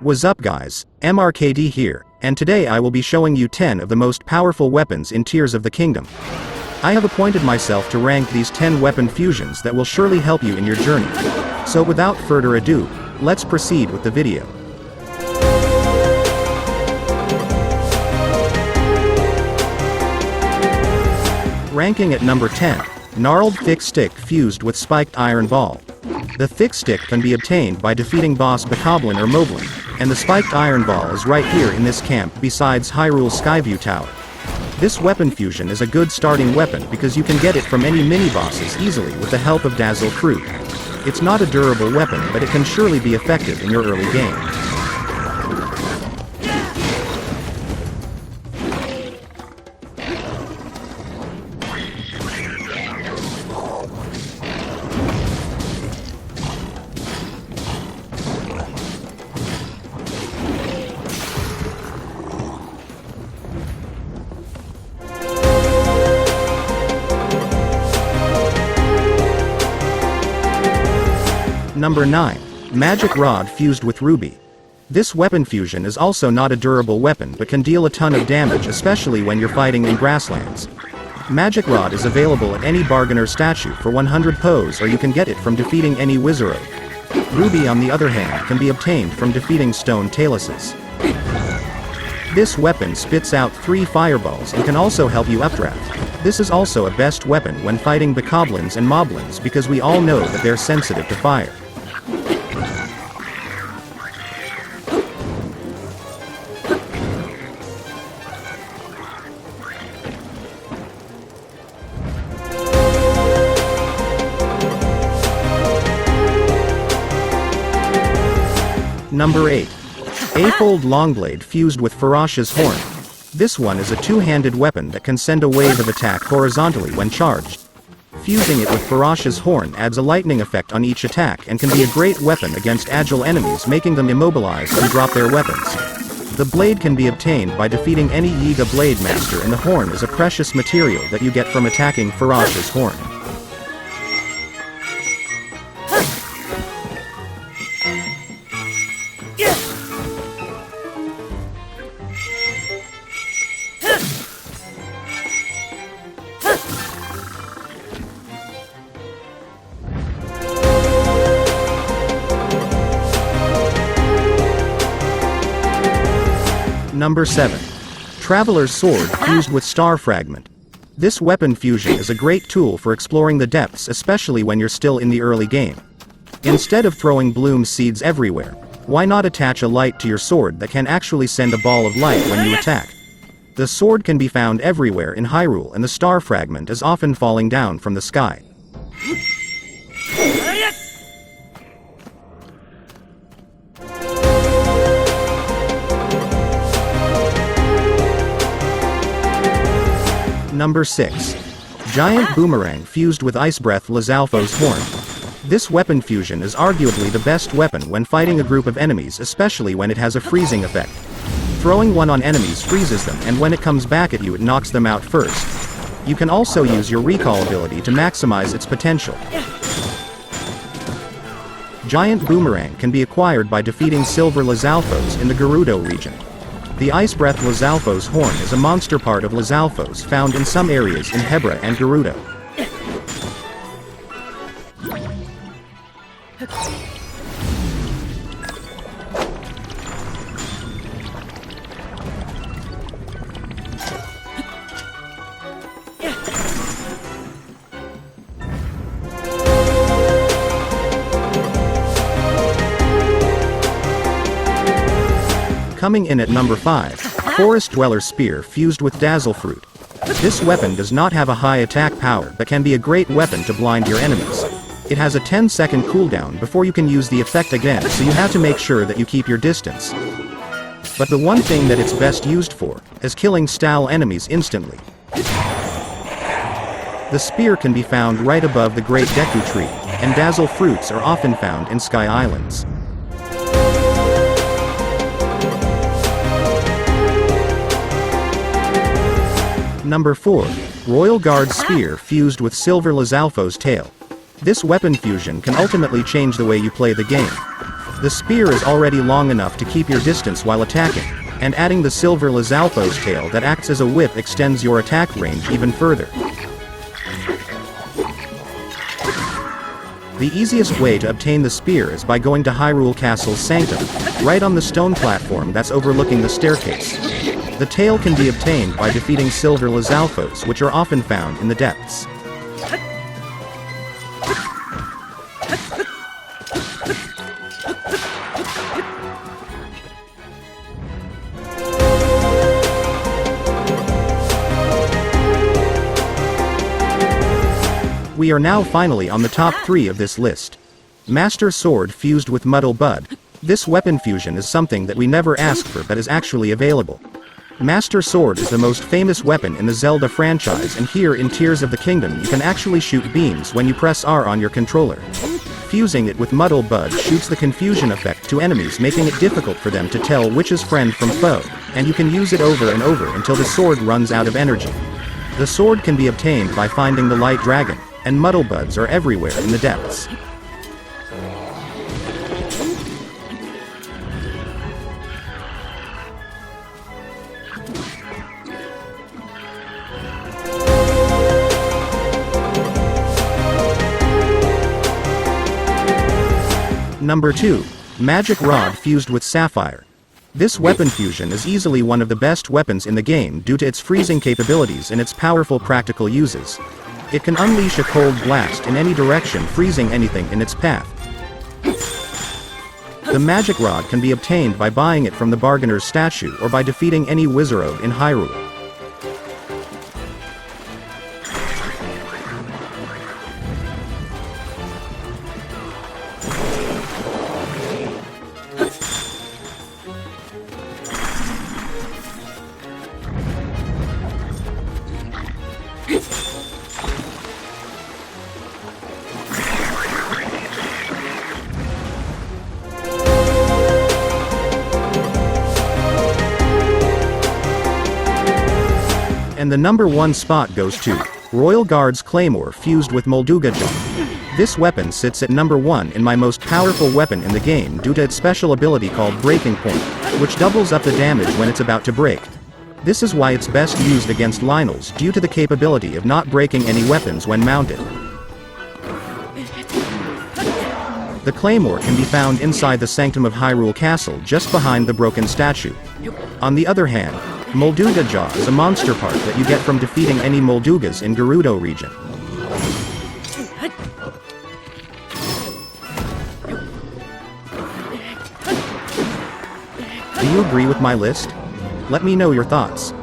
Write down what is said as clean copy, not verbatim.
What's up guys, MRKD here, and today I will be showing you 10 of the most powerful weapons in Tears of the Kingdom. I have appointed myself to rank these 10 weapon fusions that will surely help you in your journey. So without further ado, let's proceed with the video. Ranking at number 10, Gnarled Thick Stick fused with Spiked Iron Ball. The Thick Stick can be obtained by defeating boss Bokoblin or Moblin, and the Spiked Iron Ball is right here in this camp besides Hyrule Skyview Tower. This weapon fusion is a good starting weapon because you can get it from any mini-bosses easily with the help of Dazzle Fruit. It's not a durable weapon, but it can surely be effective in your early game. Number 9. Magic Rod fused with Ruby. This weapon fusion is also not a durable weapon but can deal a ton of damage, especially when you're fighting in grasslands. Magic Rod is available at any bargainer statue for 100 pos, or you can get it from defeating any Wizard. Ruby on the other hand can be obtained from defeating Stone Taluses. This weapon spits out 3 fireballs and can also help you updraft. This is also a best weapon when fighting Bokoblins and Moblins because we all know that they're sensitive to fire. Number 8. Afold Longblade fused with Farash's Horn. This one is a two-handed weapon that can send a wave of attack horizontally when charged. Fusing it with Farash's Horn adds a lightning effect on each attack and can be a great weapon against agile enemies, making them immobilized and drop their weapons. The blade can be obtained by defeating any Yiga Blade Master, and the horn is a precious material that you get from attacking Farash's Horn. Number 7. Traveler's Sword fused with Star Fragment. This weapon fusion is a great tool for exploring the depths, especially when you're still in the early game. Instead of throwing bloom seeds everywhere, why not attach a light to your sword that can actually send a ball of light when you attack? The sword can be found everywhere in Hyrule, and the Star Fragment is often falling down from the sky. Number 6. Giant Boomerang fused with Ice Breath Lizalfo's Horn. This weapon fusion is arguably the best weapon when fighting a group of enemies, especially when it has a freezing effect. Throwing one on enemies freezes them, and when it comes back at you it knocks them out first. You can also use your recall ability to maximize its potential. Giant Boomerang can be acquired by defeating Silver Lizalfos in the Gerudo region. The Ice Breath Lizalfo's Horn is a monster part of Lizalfos found in some areas in Hebra and Gerudo. Coming in at number 5, Forest Dweller Spear fused with Dazzle Fruit. This weapon does not have a high attack power but can be a great weapon to blind your enemies. It has a 10-second cooldown before you can use the effect again, so you have to make sure that you keep your distance. But the one thing that it's best used for is killing stall enemies instantly. The spear can be found right above the Great Deku Tree, and Dazzle Fruits are often found in Sky Islands. Number 4. Royal Guard Spear fused with Silver Lizalfo's Tail. This weapon fusion can ultimately change the way you play the game. The spear is already long enough to keep your distance while attacking, and adding the silver Lizalfo's tail that acts as a whip extends your attack range even further. The easiest way to obtain the spear is by going to Hyrule Castle's Sanctum, right on the stone platform that's overlooking the staircase. The tail can be obtained by defeating silver Lizalfos, which are often found in the depths. We are now finally on the top 3 of this list. Master Sword fused with Muddle Bud. This weapon fusion is something that we never asked for but is actually available. Master Sword is the most famous weapon in the Zelda franchise, and here in Tears of the Kingdom you can actually shoot beams when you press R on your controller. Fusing it with Muddle Bud shoots the confusion effect to enemies, making it difficult for them to tell which is friend from foe, and you can use it over and over until the sword runs out of energy. The sword can be obtained by finding the Light Dragon, and Muddle Buds are everywhere in the depths. Number 2. Magic Rod fused with Sapphire. This weapon fusion is easily one of the best weapons in the game due to its freezing capabilities and its powerful practical uses. It can unleash a cold blast in any direction, freezing anything in its path. The Magic Rod can be obtained by buying it from the Bargainer's statue or by defeating any Wizard in Hyrule. And the number 1 spot goes to Royal Guard's Claymore fused with Molduga Jaw. This weapon sits at number 1 in my most powerful weapon in the game due to its special ability called Breaking Point, which doubles up the damage when it's about to break. This is why it's best used against Lynels due to the capability of not breaking any weapons when mounted. The Claymore can be found inside the Sanctum of Hyrule Castle just behind the broken statue. On the other hand, Molduga Jaw is a monster part that you get from defeating any Moldugas in Gerudo region. Do you agree with my list? Let me know your thoughts.